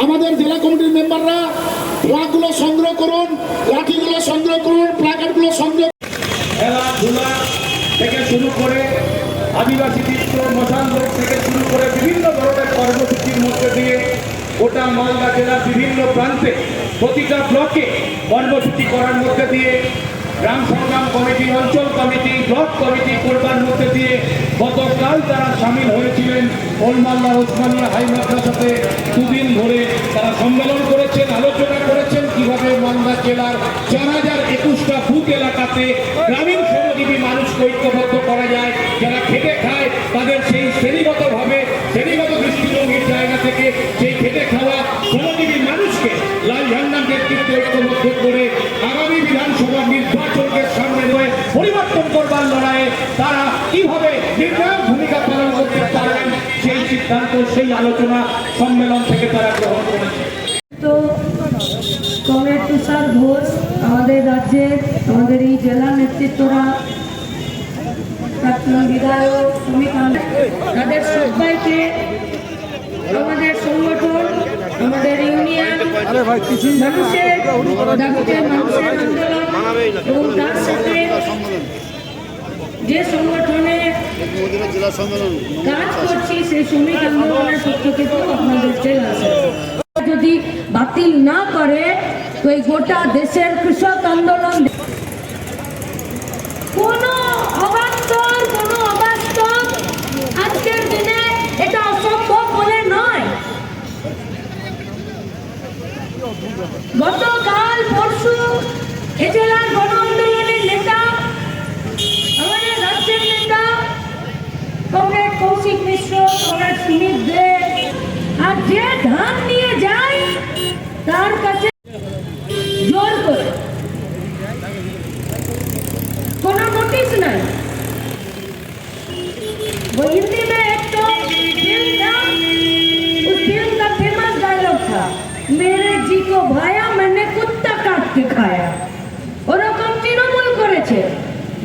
আমাদের জেলা কমিটির মেম্বাররা ফ্ল্যাগগুলো সংগ্রহ করুন, লাঠিগুলো সংগ্রহ করুন, প্ল্যাকার্ডগুলো সংগ্রহ। খেলাধুলা থেকে শুরু করে আদিবাসী চিত্র, মশাল রোড থেকে শুরু করে বিভিন্ন ধরনের কর্মসূচির মধ্যে দিয়ে গোটা মালদা জেলার বিভিন্ন প্রান্তে প্রতিটা ব্লকে কর্মসূচি করার মধ্যে দিয়ে গ্রাম সংগ্রাম কমিটি, অঞ্চল কমিটি, ব্লক কমিটি করবার মধ্যে দিয়ে গতকাল তারা সামিল হয়েছিলেন ওলমাল্লা ওসমানিয়া হাই মাদ্রাসাতে। দুদিন ধরে তারা সম্মেলন করেছেন, আলোচনা করেছেন কিভাবে মালদা জেলার 4021টা বুথ এলাকাতে গ্রামীণ শ্রমজীবী মানুষকে ঐক্যবদ্ধ করা যায়। যারা খেটে খায় তাদের সেই শ্রেণীগতভাবে শ্রেণীগত দৃষ্টিভঙ্গির জায়গা থেকে সেই খেটে খাওয়া শ্রমজীবী মানুষকে লাল ঝান্ডার নেতৃত্বে ঐক্যবদ্ধ করে আগামী বিধানসভা নির্বাচনকে সামনে রেখে পরিবর্তন করবার লড়াইয়ে তারা কিভাবে নির্ণায়ক ভূমিকা পালন করতে পারেন সেই সিদ্ধান্ত, সেই আলোচনা সম্মেলন থেকে তারা গ্রহণ করেছে। তো কমরেড তুষার ঘোষ, আমাদের রাজ্যের আমাদের এই জেলার নেতৃত্বরা, প্রাক্তন বিধায়ক শ্রমিক, তাদের সবাইকে আমাদের সংগঠন, আমাদের ইউনিয়ন, মানুষের দাবিতে মানুষের আন্দোলন এবং তার সাথে যে সংগঠনে কাজ করছি সেই শ্রমিক আন্দোলনের পক্ষ থেকে আপনাদের জেলা যদি বাতিল না করে তো এই গোটা দেশের কৃষক আন্দোলন কোনো অবাস্তব আজকের দিনে এটা অসম্ভব বলে নয়। গতকাল পরশু এ জেলার গণ আন্দোলনের নেতা, আমাদের রাজ্যের নেতা কমরেড কৌশিক মিশ্র, কমরেড সুমিত দে, আর যে ধান নিয়ে যায় তার কাছে জোর করে কোনো নোটিশ নাই। वो हिंदी में एक तो फिल्म था, उस फिल्म का फेमस डायलॉग था, मेरे जी को भाया मैंने कुत्ता काट के खाया। ওরকম তৃণমূল করেছে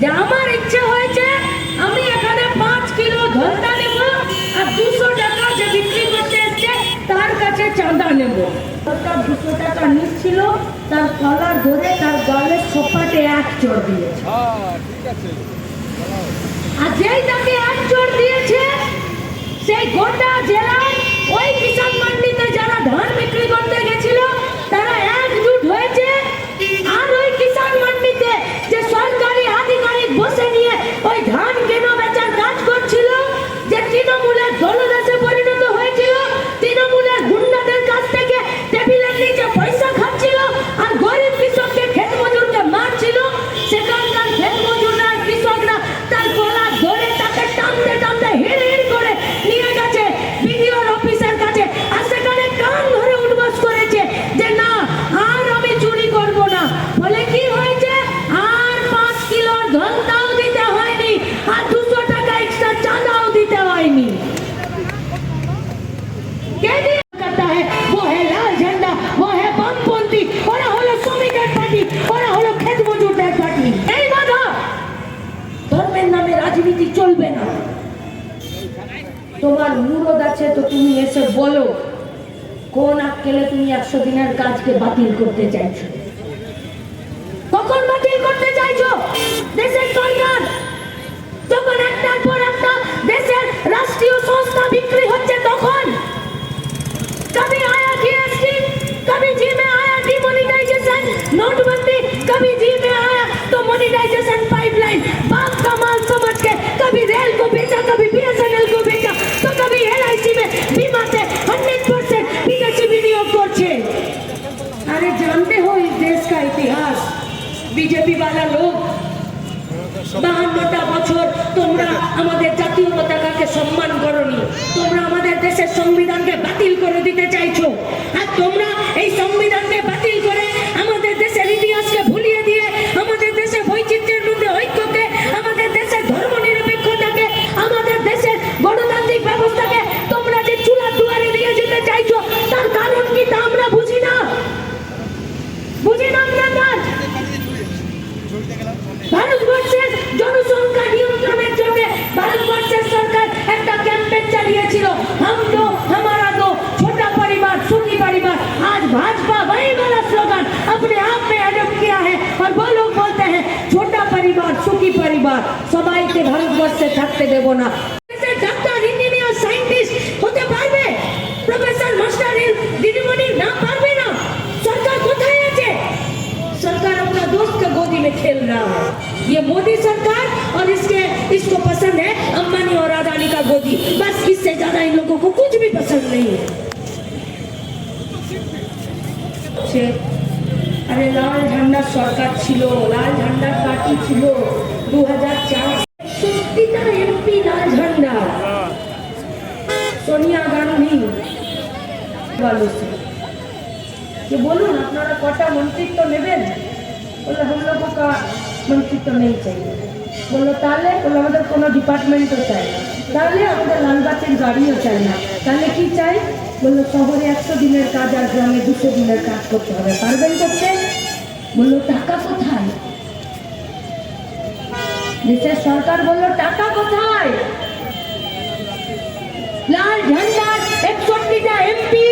যে আমার ইচ্ছে হয়েছে আমি এখানে 5 কিলো ধলতা নেব আর 200 টাকা যে বিক্রি করতে এসছে তার কাছে চাঁদা নেব। 200 টাকা নিচ্ছিল, তার কলার ধরে তার গালের সোপাটে এক চড় দিয়েছে। আর যেই তাকে এক চড় দিয়েছে সেই গোটা জেলায় ওই কিষাণ মান্ডিতে যারা ধান বিক্রি করতে গেছিল তারা একজুট হয়েছে। আর ওই কিষাণ মান্ডিতে যে সরকারি আধিকারিক বসে নিয়ে ওই ধান কেনা বেচার কাজ করছিল, যে তৃণমূলের দলদাসে পরিণত হয়েছিল, তৃণমূলের গুন্ডাদের কাছ থেকে টেবিলের নিচে পয়সা খাচ্ছিল আর গরিব কৃষককে ক্ষেত মজুরকে মারছিল, সেখানকার ক্ষেত মজুররা কৃষকরা তার গলা ধরে তাকে টানতে টানতে হিড় হিড় করে নিয়ে গেছে বিডিওর অফিসের কাছে। আর সেখানে কান ধরে উঠবাস করেছে যে না আর আমি চুরি করব না। বলে কি হয়েছে, আর 5 কিলো ধলতাও দিতে হয়নি আর 200 টাকা এক্সট্রা চাঁদাও দিতে হয়নি। কে দিয়ে করতা है वो है लाल झंडा, वो है বামপন্থী, ওরা হলো শ্রমিকের পার্টি, ওরা হলো ক্ষেত মজুরদের পার্টি। এই বাধা ধর্মের নামে রাজনীতি চলবে না। তোমার মুরদ আছে তো তুমি এসে বলো কোন আক্কেলে তুমি 100 দিনের কাজকে বাতিল করতে চাইছো, কখন বাতিল করতে চাইছো? দেশের সরকার যখন একটার পর একটা দেশের রাষ্ট্রীয় সংস্থা বিক্রি হচ্ছে তখন कभी आया जीएसटी, कभी जी में आया डिमोनेटाइजेशन, नोटबंदी, कभी जी में आया तो मोनेटाइजेशन पाइपलाइन, बाप का माल समझ के कभी रेल को बेचा, कभी बीएसएनएल को बेचा, तो कभी एलआईसी में बीमा से 100% विदेशी विनियोग করছে। अरे जानते हो इस देश का इतिहास, बीजेपी वाला लोग 52টা বছর তোমরা আমাদের জাতীয় পতাকাকে সম্মান করনি, তোমরা আমাদের দেশের সংবিধানকে বাতিল করে দিতে চাইছো। আর তোমরা এই সংবিধানকে বাতিল করে আমাদের দেশের ইতিহাসকে ভুলিয়ে দিয়ে আমাদের দেশের বৈচিত্র্যের মধ্যে ঐক্যকে, আমাদের দেশের ধর্মনিরপেক্ষতাকে, আমাদের দেশের গণতান্ত্রিক ব্যবস্থাকে তোমরা যে চুলার দুয়ারে দিয়ে যেতে চাইছো তার কারণ কি তা আমরা বুঝি না। আপনার ভারতবর্ষের জনসংখ্যা নিয়ন্ত্রণের জন্য ভারতবর্ষের সরকার একটা ক্যাম্পেইন চালিয়েছিল, হাম দো হামারা দো, ছোটা পরিবার দেব না। ডাক্তার, ইঞ্জিনিয়ার, সায়েন্টিস্ট হতে পারবে, প্রফেসর, মাস্টার, দিদিমণি না পারবে না। सरकार কোথায় আছে? सरकार अपना दोस्त का गोदी में खेल रहा है। ये मोदी सरकार और इसको पसंद है अंबानी और अदानी का गोदी, बस इससे ज्यादा इन लोगों को कुछ भी पसंद नहीं है। अरे लाल झंडा सरकार छिलो, लाल झंडा पार्टी छिलो 2004 60টা এমপি লাল ঝান্ডা, सोनिया गांधी वालों से कि बोलून আপনারা কটা মন্ত্রিত্ব নেবেন? বললো हम लोगों का মন্ত্রিত্ব नहीं चाहिए। বললো তাহলে? বললো আমাদের কোনো ডিপার্টমেন্টও চাই না। তাহলে আমাদের লালবাতির গাড়িও চাই না। তাহলে কি চাই? বললো শহরে 100 দিনের কাজ আর গ্রামে 200 দিনের কাজ করতে হবে। পারবেন করতে? বললো টাকা কোথায়? দেশের সরকার বললো টাকা কোথায়? লাল ঝান্ডার 61টা এমপি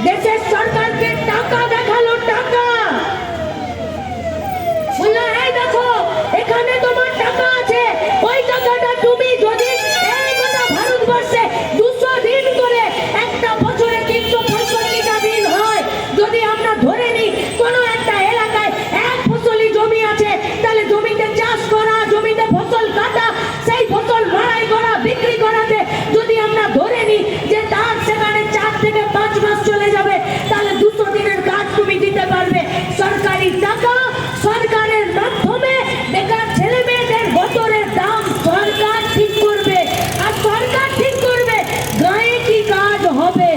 দেশের সরকারকে টাকা দেখালো, টাকা। বললো এই দেখো এখানে তোমার টাকা আছে, ওই টাকাটা তুমি যদি এই গোটা ভারতবর্ষে 200 দিন করে একটা বছরে 365টা দিন হয়, যদি আমরা ধরে নিই কোনো একটা এলাকায় এক ফসলি জমি আছে, তাহলে জমিতে চাষ করা, জমিতে ফসল কাটা, সেই ফসল মাড়াই করা, বিক্রি করাতে যদি আমরা ধরে নিই যে তার সেখানে 4 থেকে 5 মাস চলে যাবে, তাহলে 200 দিনের কাজ তুমি দিতে পারবে। সরকারি টাকা, সরকারের মাধ্যমে বেকার ছেলে মেয়েদের বছরের দাম সরকার ঠিক করবে। আর সরকার ঠিক করবে গায়ে কি কাজ হবে,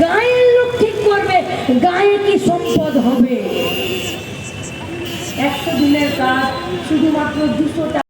গায়ের লোক ঠিক করবে গায়ে কি সম্পদ হবে। 100 দিনের কাজ শুধুমাত্র 200 টাকা।